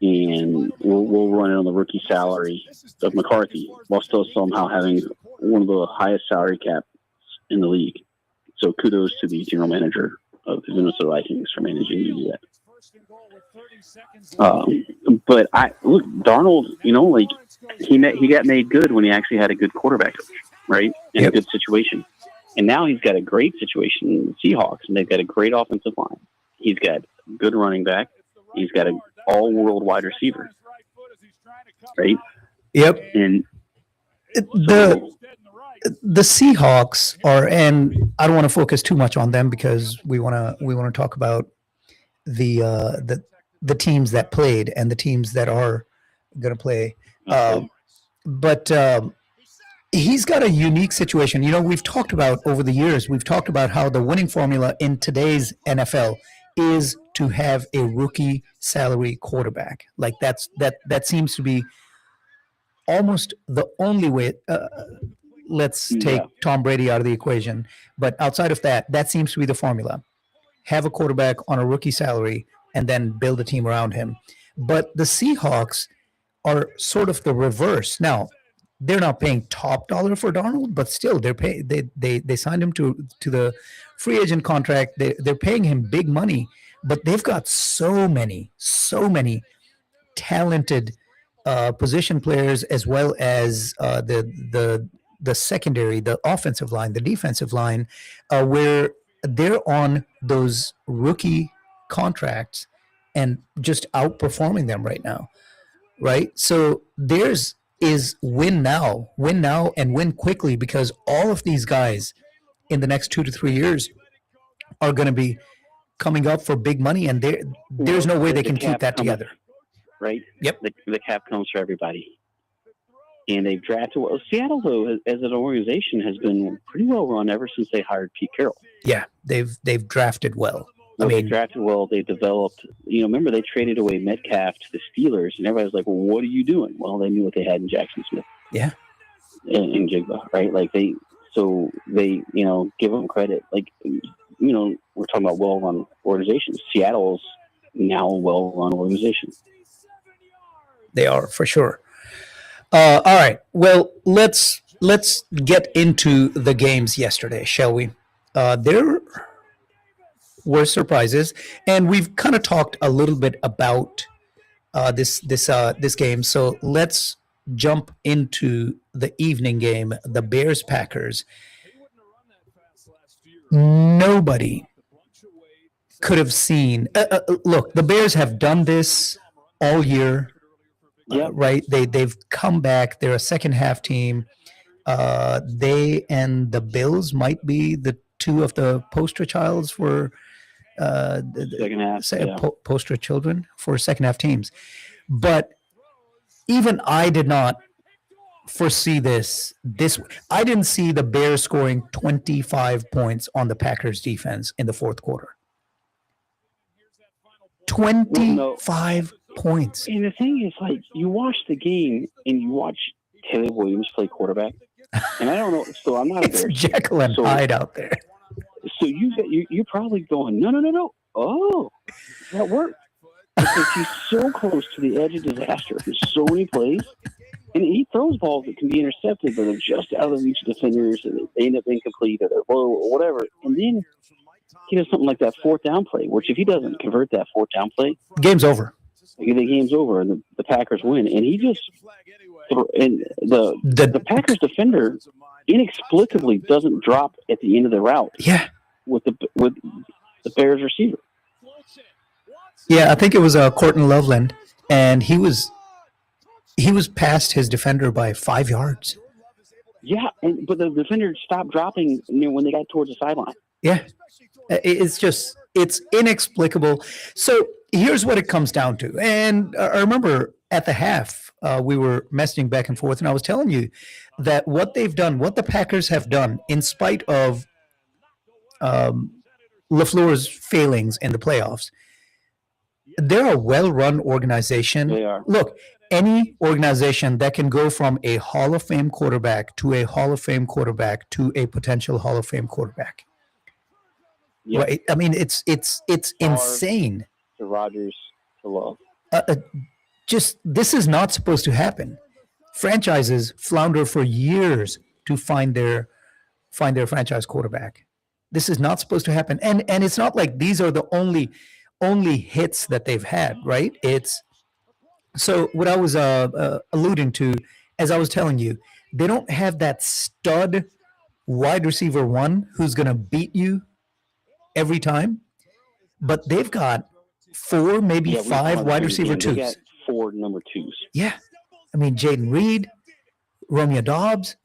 and we'll run it on the rookie salary of McCarthy while still somehow having one of the highest salary caps in the league. So kudos to the general manager of the Minnesota Vikings for managing to do that. But look, Darnold, like he got made good when he actually had a good quarterback coach, right? In a good situation. And now he's got a great situation in the Seahawks, and they've got a great offensive line. He's got good running back. He's got an all-world wide receiver, right? Yep. And the Seahawks are, and I don't want to focus too much on them because we want to talk about the teams that played and the teams that are going to play. But he's got a unique situation. We've talked about over the years, we've talked about how the winning formula in today's NFL is to have a rookie salary quarterback. Like that seems to be almost the only way. Let's take Tom Brady out of the equation. But outside of that seems to be the formula. Have a quarterback on a rookie salary and then build a team around him. But the Seahawks are sort of the reverse. Now, they're not paying top dollar for Darnold, but still they signed him to the free agent contract. They're paying him big money, but they've got so many talented position players, as well as the secondary, the offensive line, the defensive line, where they're on those rookie contracts and just outperforming them right now, right? So theirs is win now, and win quickly, because all of these guys in the next 2 to 3 years are going to be coming up for big money, and there's no way they can keep that together. Right? Yep. The cap comes for everybody. And they've drafted well. Seattle, though, as an organization, has been pretty well run ever since they hired Pete Carroll. Yeah, they've drafted well. They drafted well. They developed. Remember they traded away Metcalf to the Steelers, and everybody was like, "Well, what are you doing?" Well, they knew what they had in Jackson Smith. Yeah. And Jigba, right? Like they give them credit. Like we're talking about well-run organizations. Seattle's now a well-run organization. They are, for sure. All right. Well, let's get into the games yesterday, shall we? There were surprises, and we've kind of talked a little bit about this game. So let's jump into the evening game, the Bears-Packers. Nobody could have seen. Look, the Bears have done this all year. Right? They've come back. They're a second half team. They and the Bills might be the two of the poster childs for second half, poster children for second half teams. But even I did not foresee this. I didn't see the Bears scoring 25 points on the Packers defense in the fourth quarter. 25 points. And the thing is, like, you watch the game and you watch Taylor Williams play quarterback, and I don't know. So I'm not. It's Jekyll and Hyde out there. So you're probably going, no. Oh, that worked, because he's so close to the edge of disaster in so many plays, and he throws balls that can be intercepted, but they're just out of reach of defenders, and they end up incomplete or they're low or whatever, and then he does something like that fourth down play, which if he doesn't convert that fourth down play, game's over. The game's over, and the Packers win. And he just and the Packers defender inexplicably doesn't drop at the end of the route. Yeah, with the Bears receiver. Yeah, I think it was Courtney Loveland, and he was past his defender by 5 yards. Yeah, but the defender stopped dropping when they got towards the sideline. Yeah, it's inexplicable. So here's what it comes down to. And I remember at the half, we were messaging back and forth, and I was telling you that what they've done, what the Packers have done, in spite of LaFleur's failings in the playoffs, they're a well-run organization. They are. Look, any organization that can go from a Hall of Fame quarterback to a Hall of Fame quarterback to a potential Hall of Fame quarterback. Yep. Right? I mean, it's insane. To Rodgers to Love. this is not supposed to happen. Franchises flounder for years to find their franchise quarterback. This is not supposed to happen, and it's not like these are the only hits that they've had, right? It's so what I was alluding to, as I was telling you, they don't have that stud wide receiver one who's going to beat you every time, but they've got four, maybe five wide receiver twos. They got 4 number 2s. Yeah, I mean Jaden Reed, Romeo Dobbs,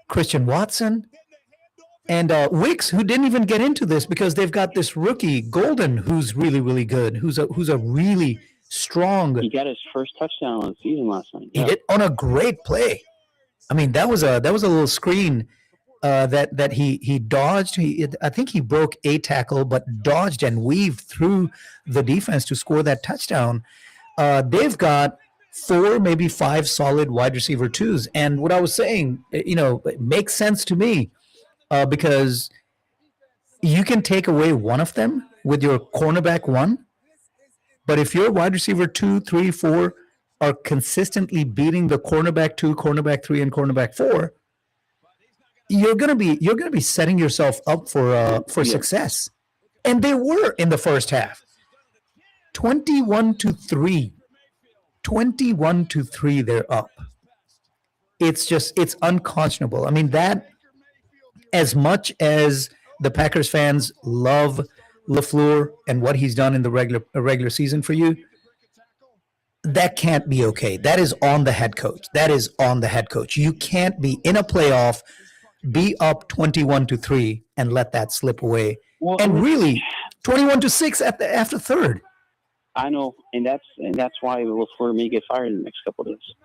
Christian Watson, and Wicks, who didn't even get into this because they've got this rookie Golden, who's really, really good, who's a really strong. He got his first touchdown on the season last night. Yeah. He did on a great play. I mean, that was a little screen that he dodged. I think he broke a tackle, but dodged and weaved through the defense to score that touchdown. They've got 4, maybe 5 solid wide receiver twos, and what I was saying, it makes sense to me. Because you can take away one of them with your cornerback 1, but if your wide receiver 2, 3, 4 are consistently beating the cornerback 2, cornerback 3, and cornerback 4, you're gonna be setting yourself up for success. And they were in the first half, 21-3, 21-3. They're up. It's unconscionable. I mean that. As much as the Packers fans love LaFleur and what he's done in the regular season for you, that can't be okay. That is on the head coach. You can't be in a playoff, be up 21-3, and let that slip away. Well, and really, 21-6 after third. I know, and that's why LaFleur may get fired in the next couple of days.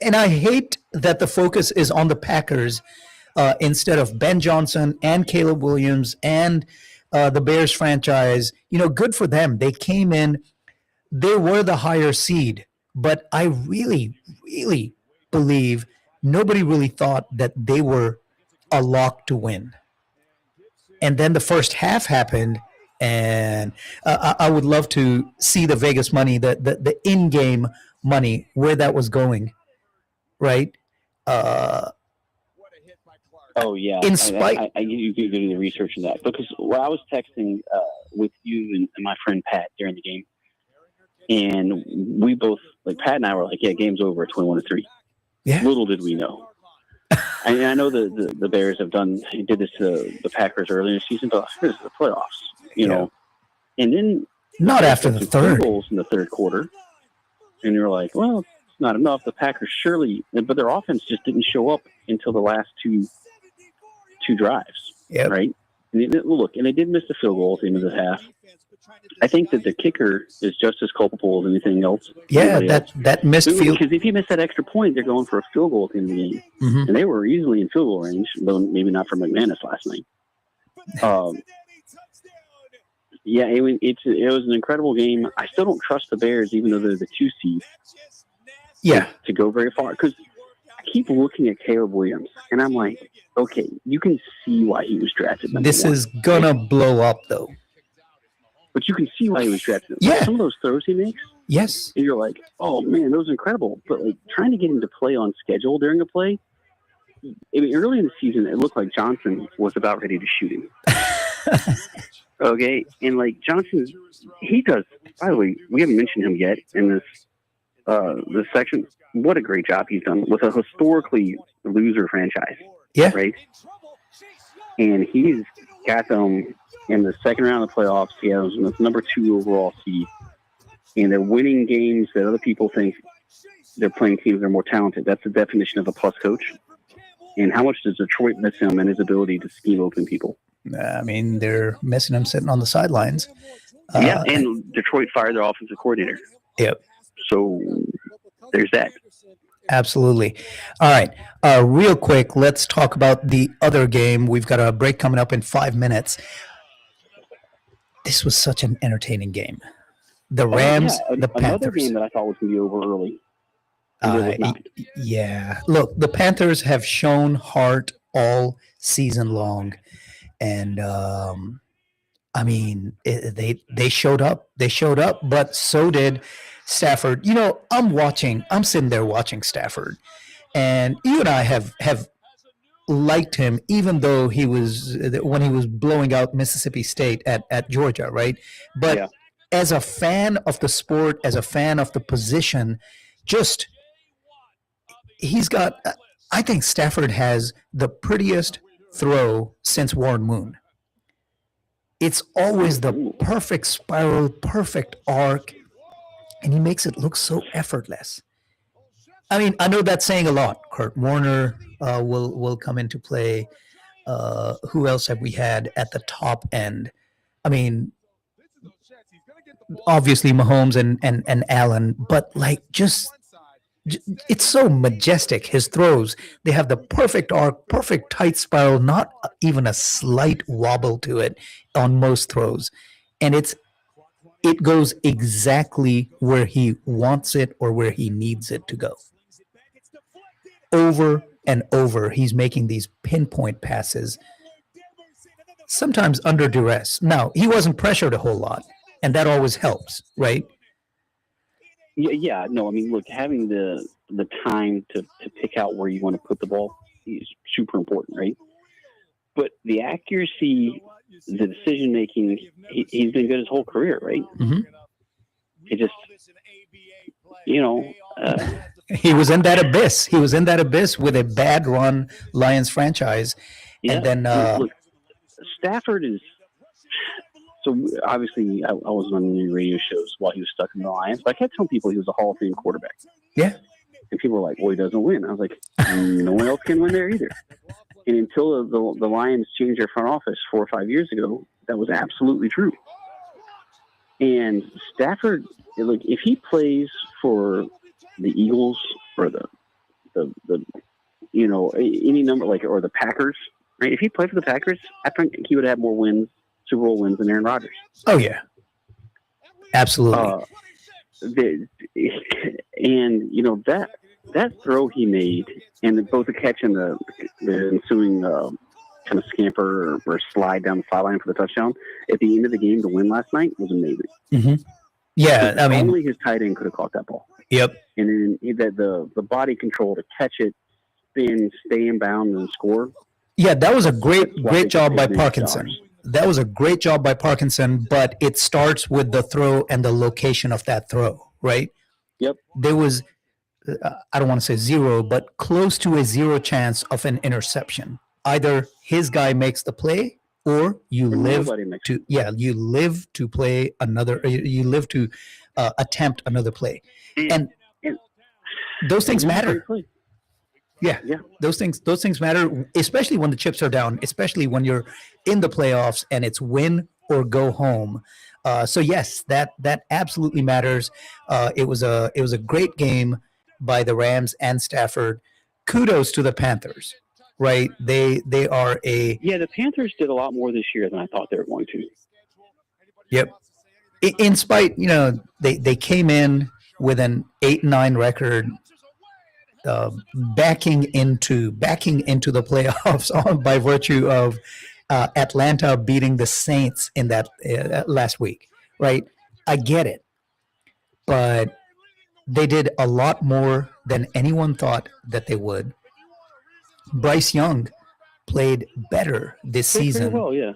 And I hate that the focus is on the Packers instead of Ben Johnson and Caleb Williams and the Bears franchise. Good for them. They came in. They were the higher seed. But I really, really believe nobody really thought that they were a lock to win. And then the first half happened, and I would love to see the Vegas money, the in-game money, where that was going, right? Oh yeah. In spite, you do the research on that, because I was texting with you and my friend Pat during the game, and we both, like Pat and I, were like, "Yeah, game's over at 21-3." Yeah. Little did we know. I know the Bears did this to the Packers earlier in the season, but this is the playoffs, you know. And then not after the third goals in the third quarter. And you're like, well, it's not enough. The Packers surely, but their offense just didn't show up until the last two drives, right? And they did miss the field goal at the end of the half. I think that the kicker is just as culpable as anything else. Yeah, that missed field. Because if you miss that extra point, they're going for a field goal at the end of the game. Mm-hmm. And they were easily in field goal range, though maybe not for McManus last night. Yeah, it was an incredible game. I still don't trust the Bears, even though they're the 2 seed. Yeah, to go very far, because I keep looking at Caleb Williams, and I'm like, okay, you can see why he was drafted. This is gonna blow up, though. But you can see why he was drafted. Yeah, like some of those throws he makes. Yes, and you're like, oh man, those are incredible. But like trying to get him to play on schedule during a play. I mean, early in the season, it looked like Johnson was about ready to shoot him. Okay, and like Johnson, he does. By the way, we haven't mentioned him yet in this section. What a great job he's done with a historically loser franchise. Yeah, right. And he's got them in the second round of the playoffs. He has them number 2 overall seed, and they're winning games that other people think they're playing teams that are more talented. That's the definition of a plus coach. And how much does Detroit miss him and his ability to scheme open people? I mean, they're missing him sitting on the sidelines. Yeah, and Detroit fired their offensive coordinator. Yep. So there's that. Absolutely. All right. Real quick, let's talk about the other game. We've got a break coming up in 5 minutes. This was such an entertaining game. The Rams, the Panthers. Another game that I thought was going to be over early. Yeah. Look, the Panthers have shown heart all season long. And I mean, they showed up. They showed up, but so did Stafford. You know, I'm sitting there watching Stafford, and you and I have liked him, even though he was when he was blowing out Mississippi State at Georgia, right? But Yeah. as a fan of the sport, as a fan of the position, just he's got. I think Stafford has the prettiest throw since Warren Moon. It's always the perfect spiral, perfect arc, and he makes it look so effortless. I mean, I know that's saying a lot. Kurt Warner will come into play. Who else have we had at the top end? I mean, obviously Mahomes and Allen, but like it's so majestic. His throws, they have the perfect arc, perfect tight spiral, not even a slight wobble to it on most throws, and it goes exactly where he wants it or where he needs it to go. Over and over, he's making these pinpoint passes, sometimes under duress. Now, he wasn't pressured a whole lot, and that always helps, right? Yeah, no, I mean, look, having the time to pick out where you want to put the ball is super important, right? But the accuracy, the decision making, he's been good his whole career, right? Mm-hmm. He just, you know, he was in that abyss. He was in that abyss with a bad run Lions franchise, yeah. And then look, Stafford is. So obviously, I was on the radio shows while he was stuck in the Lions, but I kept telling people he was a Hall of Fame quarterback. Yeah. And people were like, "Well, he doesn't win." I was like, "No one else can win there either." And until the Lions changed their front office 4 or 5 years ago, that was absolutely true. And Stafford, like, if he plays for the Eagles or the any number, like, or the Packers, right? If he played for the Packers, I think he would have more wins, Super Bowl wins, than Aaron Rodgers. Oh yeah, absolutely. And that throw he made, and both the catch and the ensuing kind of scamper or slide down the sideline for the touchdown at the end of the game to win last night was amazing. Mm-hmm. Yeah, I mean, only his tight end could have caught that ball. Yep. And then the body control to catch it, spin, stay in bounds, and score. Yeah, that was a great job by Parkinson. That was a great job by Parkinson, but it starts with the throw and the location of that throw, right? Yep. There was, I don't want to say zero, but close to a zero chance of an interception. Either his guy makes the play, or you live to play another. You live to attempt another play, and those things matter. Yeah, those things matter, especially when the chips are down, especially when you're in the playoffs and it's win or go home. So yes, that absolutely matters. It was a great game by the Rams and Stafford. Kudos to the Panthers, right? They are the Panthers did a lot more this year than I thought they were going to. Yep. In spite, they came in with an 8-9 record. Backing into the playoffs by virtue of Atlanta beating the Saints in that last week, right? I get it, but they did a lot more than anyone thought that they would. Bryce Young played better this season. Well, yeah.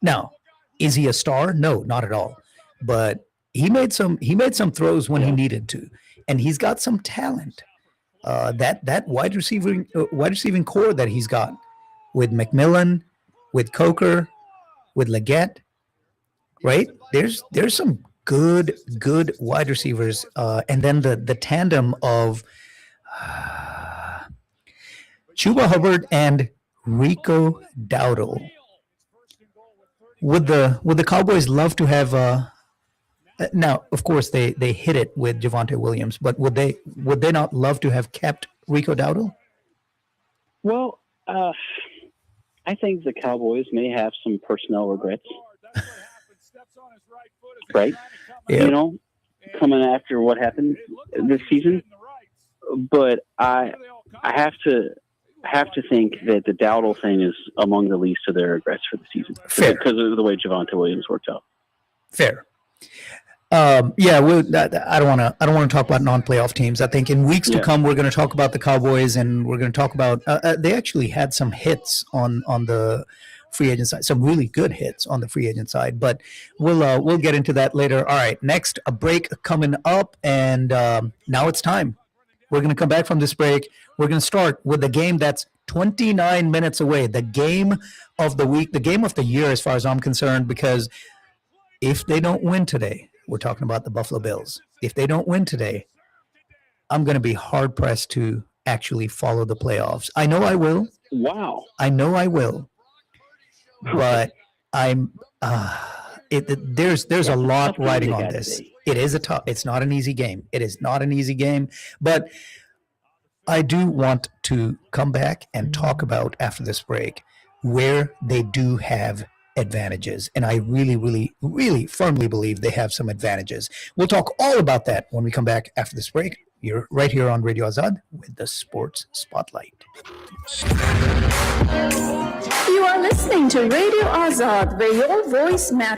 Now, is he a star? No, not at all. But he made some throws when he needed to, and he's got some talent. That wide receiving core that he's got with McMillan, with Coker, with Leggett, right? There's some good wide receivers, and then the tandem of Chuba Hubbard and Rico Dowdle. Would the Cowboys love to have? Now, of course, they hit it with Javonte Williams, but would they not love to have kept Rico Dowdle? Well, I think the Cowboys may have some personnel regrets, right? Yeah. Coming after what happened this season. But I have to have to think that the Dowdle thing is among the least of their regrets for the season. Fair. Because of the way Javonte Williams worked out. Fair. I don't want to talk about non-playoff teams. I think in weeks to come, we're going to talk about the Cowboys, and we're going to talk about they actually had some hits on the free agent side, some really good hits on the free agent side. But we'll get into that later. All right, next a break coming up, and now it's time. We're going to come back from this break. We're going to start with the game that's 29 minutes away, the game of the week, the game of the year, as far as I'm concerned, because if they don't win today, we're talking about the Buffalo Bills. If they don't win today, I'm going to be hard-pressed to actually follow the playoffs. I know I will. Wow. I know I will. But I'm there's a lot riding on this. It's not an easy game. It is not an easy game. But I do want to come back and talk about, after this break, where they do have advantages. And I really, really, really firmly believe they have some advantages. We'll talk all about that when we come back after this break. You're right here on Radio Azad with the Sports Spotlight. You are listening to Radio Azad, where your voice matters.